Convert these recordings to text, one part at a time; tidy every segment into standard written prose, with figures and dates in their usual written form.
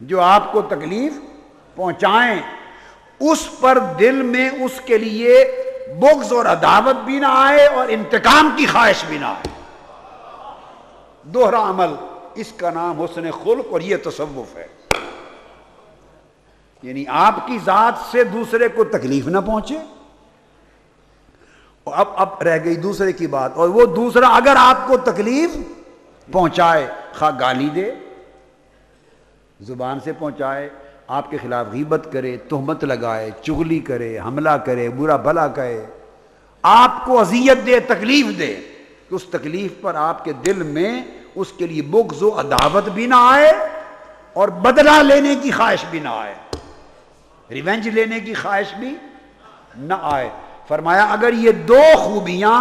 جو آپ کو تکلیف پہنچائیں اس پر دل میں اس کے لیے بغض اور عداوت بھی نہ آئے اور انتقام کی خواہش بھی نہ آئے. دوہرا عمل، اس کا نام حسن خلق اور یہ تصوف ہے. یعنی آپ کی ذات سے دوسرے کو تکلیف نہ پہنچے. اب رہ گئی دوسرے کی بات، اور وہ دوسرا اگر آپ کو تکلیف پہنچائے، خواہ گالی دے، زبان سے پہنچائے، آپ کے خلاف غیبت کرے، تہمت لگائے، چغلی کرے، حملہ کرے، برا بھلا کہے، آپ کو اذیت دے، تکلیف دے، تو اس تکلیف پر آپ کے دل میں اس کے لیے بغض و عداوت بھی نہ آئے اور بدلہ لینے کی خواہش بھی نہ آئے، ریونج لینے کی خواہش بھی نہ آئے. فرمایا اگر یہ دو خوبیاں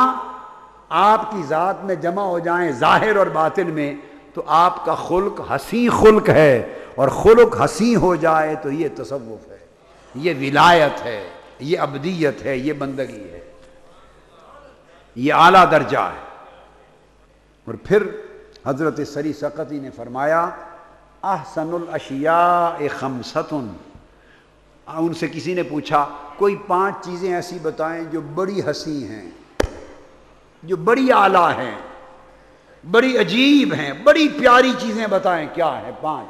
آپ کی ذات میں جمع ہو جائیں ظاہر اور باطن میں تو آپ کا خلق حسین خلق ہے، اور خلق حسین ہو جائے تو یہ تصوف ہے، یہ ولایت ہے، یہ عبدیت ہے، یہ بندگی ہے، یہ اعلیٰ درجہ ہے. اور پھر حضرت سری سقطی نے فرمایا احسن الاشیاء خمسۃ. ان سے کسی نے پوچھا کوئی 5 چیزیں ایسی بتائیں جو بڑی حسین ہیں، جو بڑی اعلیٰ ہیں، بڑی عجیب ہیں، بڑی پیاری چیزیں بتائیں، کیا ہیں 5؟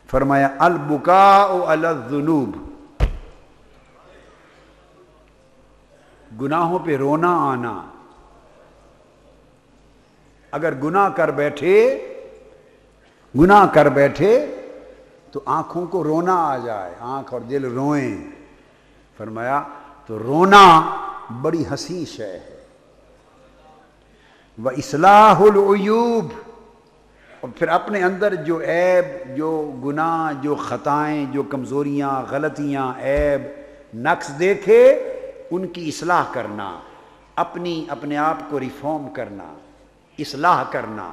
فرمایا البکاء علی الذنوب، گناہوں پہ رونا آنا. اگر گناہ کر بیٹھے تو آنکھوں کو رونا آ جائے، آنکھ اور دل روئیں. فرمایا تو رونا بڑی حسین شے ہے. وَإِصْلَاحُ الْعُیُوب، اور پھر اپنے اندر جو عیب، جو گناہ، جو خطائیں، جو کمزوریاں، غلطیاں، عیب، نقص دیکھے ان کی اصلاح کرنا، اپنے آپ کو ریفارم کرنا، اصلاح کرنا،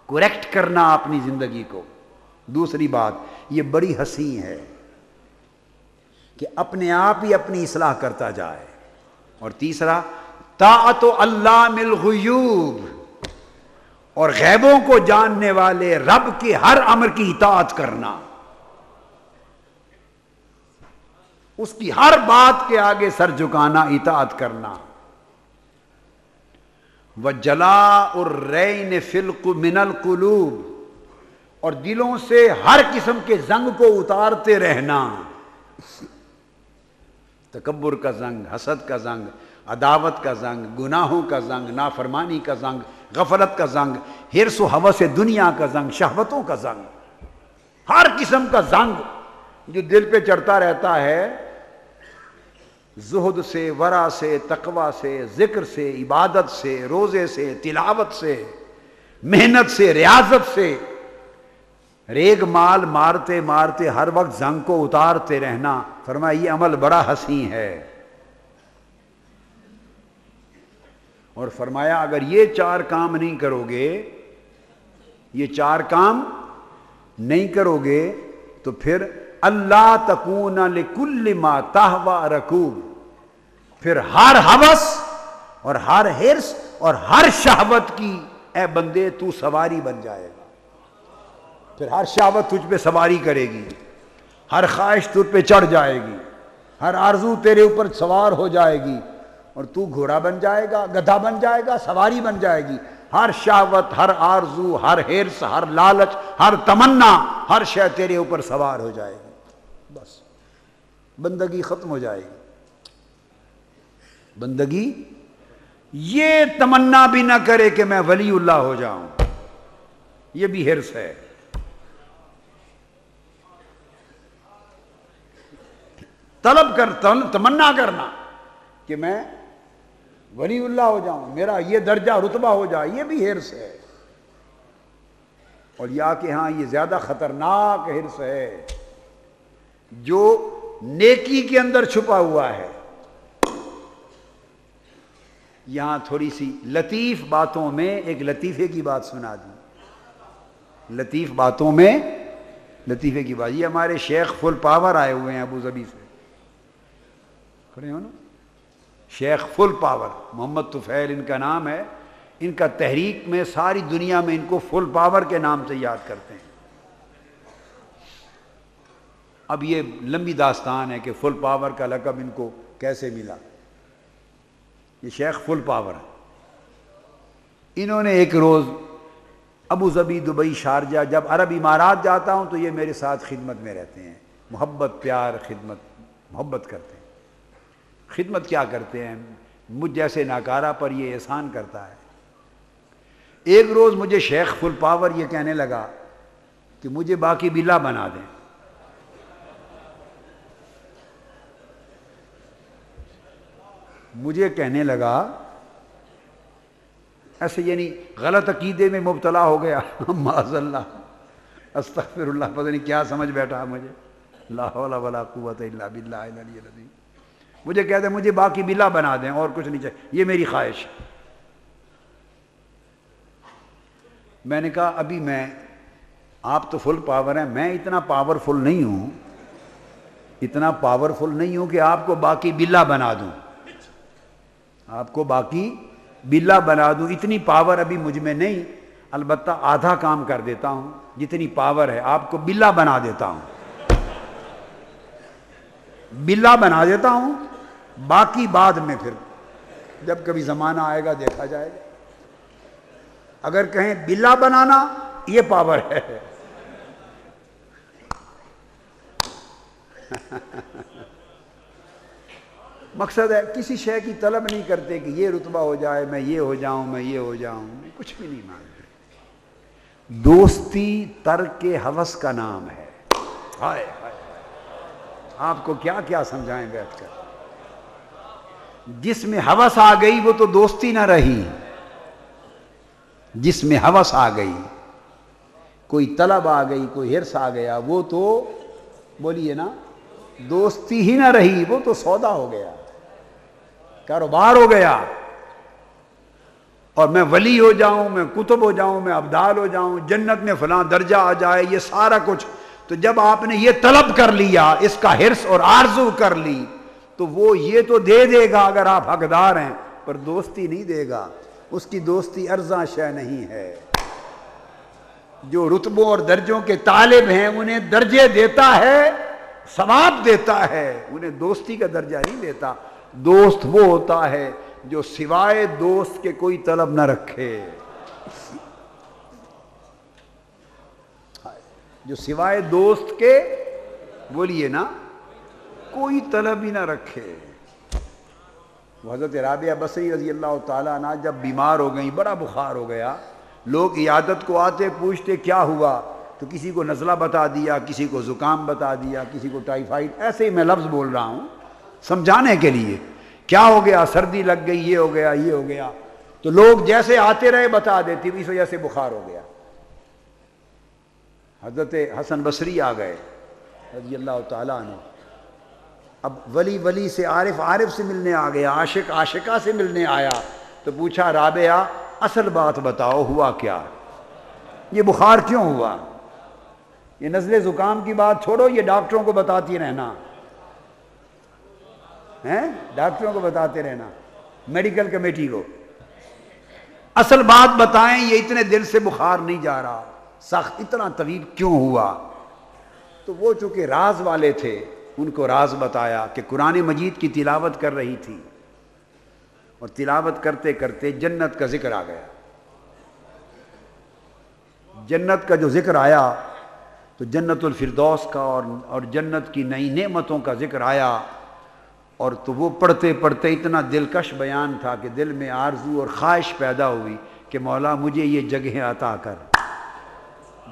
کریکٹ کرنا اپنی زندگی کو. دوسری بات یہ بڑی حسین ہے کہ اپنے آپ ہی اپنی اصلاح کرتا جائے. اور تیسرا طاعت علام الغیوب، اور غیبوں کو جاننے والے رب کے ہر امر کی اطاعت کرنا، اس کی ہر بات کے آگے سر جھکانا، اطاعت کرنا. وَجَلَاءُ الرَّيْنِ مِنَ الْقُلُوبِ، اور دلوں سے ہر قسم کے زنگ کو اتارتے رہنا، تکبر کا زنگ، حسد کا زنگ، عداوت کا زنگ، گناہوں کا زنگ، نافرمانی کا زنگ، غفلت کا زنگ، حرص و ہوس دنیا کا زنگ، شہوتوں کا زنگ، ہر قسم کا زنگ جو دل پہ چڑھتا رہتا ہے. زہد سے، ورع سے، تقوی سے، ذکر سے، عبادت سے، روزے سے، تلاوت سے، محنت سے، ریاضت سے، ریگ مال مارتے مارتے ہر وقت زنگ کو اتارتے رہنا. فرمایا یہ عمل بڑا حسین ہے. اور فرمایا اگر یہ 4 کام نہیں کرو گے، یہ 4 کام نہیں کرو گے تو پھر اللہ تکون لکل ما تہوی رکوب، پھر ہر ہوس اور ہر حرص اور ہر شہوت کی اے بندے تو سواری بن جائے گا. پھر ہر شہوت تجھ پہ سواری کرے گی، ہر خواہش تجھ پہ چڑھ جائے گی، ہر آرزو تیرے اوپر سوار ہو جائے گی، اور تو گھوڑا بن جائے گا، گدھا بن جائے گا، سواری بن جائے گی. ہر شہوت، ہر آرزو، ہر حرص، ہر لالچ، ہر تمنا، ہر شے تیرے اوپر سوار ہو جائے گی. بس بندگی ختم ہو جائے گی. بندگی یہ تمنا بھی نہ کرے کہ میں ولی اللہ ہو جاؤں، یہ بھی حرص ہے. طلب کر، تمنا کرنا کہ میں ولی اللہ ہو جاؤں، میرا یہ درجہ رتبہ ہو جائے، یہ بھی حرص ہے. اور یا کہ ہاں یہ زیادہ خطرناک حرص ہے جو نیکی کے اندر چھپا ہوا ہے. یہاں تھوڑی سی لطیف باتوں میں ایک لطیفے کی بات سنا دی. لطیف باتوں میں لطیفے کی بات، یہ ہمارے شیخ فل پاور آئے ہوئے ہیں ابو ظبی سے، کھڑے ہو نا، شیخ فل پاور، محمد طفیل ان کا نام ہے. ان کا تحریک میں ساری دنیا میں ان کو فل پاور کے نام سے یاد کرتے ہیں. اب یہ لمبی داستان ہے کہ فل پاور کا لقب ان کو کیسے ملا. یہ شیخ فل پاور ہے. انہوں نے ایک روز ابو ظبی، دبئی، شارجہ، جب عرب امارات جاتا ہوں تو یہ میرے ساتھ خدمت میں رہتے ہیں. محبت، پیار، خدمت، محبت کرتے ہیں. خدمت کیا کرتے ہیں؟ مجھ جیسے ناکارہ پر یہ احسان کرتا ہے. ایک روز مجھے شیخ فل پاور یہ کہنے لگا کہ مجھے باقی بلا بنا دیں. مجھے کہنے لگا ایسے، یعنی غلط عقیدے میں مبتلا ہو گیا. معاذ اللہ، استغفر اللہ، پتہ نہیں کیا سمجھ بیٹھا مجھے. لا حول ولا قوت الا باللہ العلی العظیم. مجھے کہتے ہیں مجھے باقی بلا بنا دیں اور کچھ نہیں چاہیے، یہ میری خواہش ہے. میں نے کہا ابھی آپ تو فل پاور ہیں، میں اتنا پاورفل نہیں ہوں، اتنا پاورفل نہیں ہوں کہ آپ کو باقی بلا بنا دوں. آپ کو باقی بلا بنا دوں، اتنی پاور ابھی مجھ میں نہیں. البتہ آدھا کام کر دیتا ہوں، جتنی پاور ہے آپ کو بلا بنا دیتا ہوں. بلا بنا دیتا ہوں، باقی بعد میں پھر جب کبھی زمانہ آئے گا دیکھا جائے گا. اگر کہیں بلا بنانا یہ پاور ہے. مقصد ہے کسی شے کی طلب نہیں کرتے کہ یہ رتبہ ہو جائے، میں یہ ہو جاؤں، میں یہ ہو جاؤں، کچھ بھی نہیں مانگتے. دوستی ترک ہوس کا نام ہے. ہائے ہائے، آپ کو کیا کیا سمجھائیں بیٹھ کر. جس میں ہوس آ گئی وہ تو دوستی نہ رہی. جس میں ہوس آ گئی، کوئی طلب آ گئی، کوئی حرص آ گیا، وہ تو بولیے نا دوستی ہی نہ رہی، وہ تو سودا ہو گیا، کاروبار ہو گیا. اور میں ولی ہو جاؤں، میں کتب ہو جاؤں، میں ابدال ہو جاؤں، جنت میں فلاں درجہ آ جائے، یہ سارا کچھ. تو جب آپ نے یہ طلب کر لیا، اس کا حرص اور آرزو کر لی، تو وہ یہ تو دے دے گا اگر آپ حقدار ہیں، پر دوستی نہیں دے گا. اس کی دوستی ارزاں شے نہیں ہے. جو رتبوں اور درجوں کے طالب ہیں انہیں درجے دیتا ہے، ثواب دیتا ہے، انہیں دوستی کا درجہ نہیں دیتا. دوست وہ ہوتا ہے جو سوائے دوست کے کوئی طلب نہ رکھے، جو سوائے دوست کے بولیے نا کوئی طلب ہی نہ رکھے. حضرت رابعہ بصری رضی اللہ تعالیٰ عنہ جب بیمار ہو گئیں، بڑا بخار ہو گیا، لوگ عیادت کو آتے پوچھتے کیا ہوا، تو کسی کو نزلہ بتا دیا، کسی کو زکام بتا دیا، کسی کو ٹائیفائڈ. ایسے ہی میں لفظ بول رہا ہوں سمجھانے کے لیے، کیا ہو گیا، سردی لگ گئی، یہ ہو گیا، یہ ہو گیا. تو لوگ جیسے آتے رہے بتا دیتی، اس وجہ سے بخار ہو گیا. حضرت حسن بصری آ گئے رضی اللہ تعالیٰ عنہ. اب ولی سے، عارف سے ملنے آ گیا، عاشق عاشقہ سے ملنے آیا. تو پوچھا رابعہ اصل بات بتاؤ، ہوا کیا، یہ بخار کیوں ہوا؟ یہ نزلے زکام کی بات چھوڑو، یہ ڈاکٹروں کو بتاتی رہنا ہیں، ڈاکٹروں کو بتاتے رہنا، میڈیکل کمیٹی کو. اصل بات بتائیں، یہ اتنے دل سے بخار نہیں جا رہا، سخت اتنا طویل کیوں ہوا؟ تو وہ چونکہ راز والے تھے، ان کو راز بتایا کہ قرآن مجید کی تلاوت کر رہی تھی، اور تلاوت کرتے کرتے جنت کا ذکر آ گیا. جنت کا جو ذکر آیا تو جنت الفردوس کا اور جنت کی نئی نعمتوں کا ذکر آیا. اور تو وہ پڑھتے پڑھتے اتنا دلکش بیان تھا کہ دل میں آرزو اور خواہش پیدا ہوئی کہ مولا مجھے یہ جگہیں عطا کر،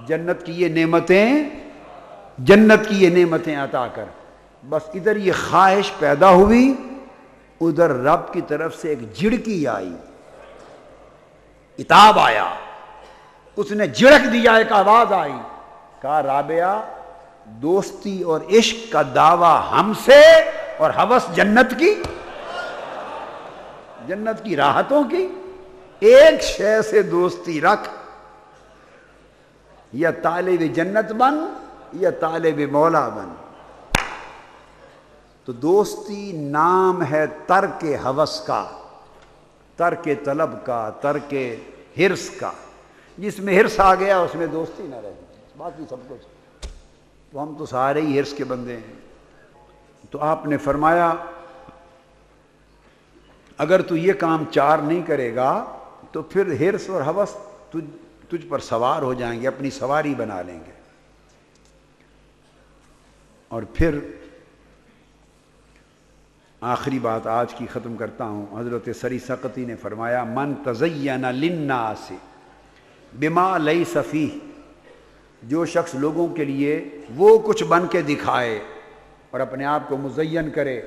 جنت کی یہ نعمتیں، جنت کی یہ نعمتیں عطا کر. بس ادھر یہ خواہش پیدا ہوئی، ادھر رب کی طرف سے ایک جھڑکی آئی، عتاب آیا، اس نے جھڑک دیا، ایک آواز آئی، کہا رابعہ دوستی اور عشق کا دعویٰ ہم سے اور ہوس جنت کی، جنت کی راحتوں کی. ایک شے سے دوستی رکھ، یا طالب جنت بن یا طالب مولا بن. تو دوستی نام ہے ترک ہوس کا، ترک طلب کا، ترک حرص کا. جس میں حرص آ گیا اس میں دوستی نہ رہی، باقی سب کچھ. تو ہم تو سارے ہی ہرس کے بندے ہیں۔ تو آپ نے فرمایا اگر تو یہ کام 4 نہیں کرے گا تو پھر ہرس اور ہوس تجھ پر سوار ہو جائیں گے، اپنی سواری بنا لیں گے۔ اور پھر آخری بات آج کی ختم کرتا ہوں۔ حضرت سری سقطی نے فرمایا من تزین للناس بما لیس فیہ، جو شخص لوگوں کے لیے وہ کچھ بن کے دکھائے اور اپنے آپ کو مزین کرے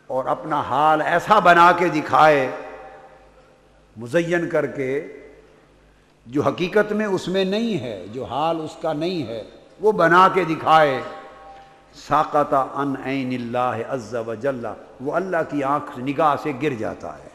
اور اپنا حال ایسا بنا کے دکھائے مزین کر کے جو حقیقت میں اس میں نہیں ہے، جو حال اس کا نہیں ہے وہ بنا کے دکھائے، ساقط عن عین اللہ عز وجل، وہ اللہ کی آنکھ نگاہ سے گر جاتا ہے۔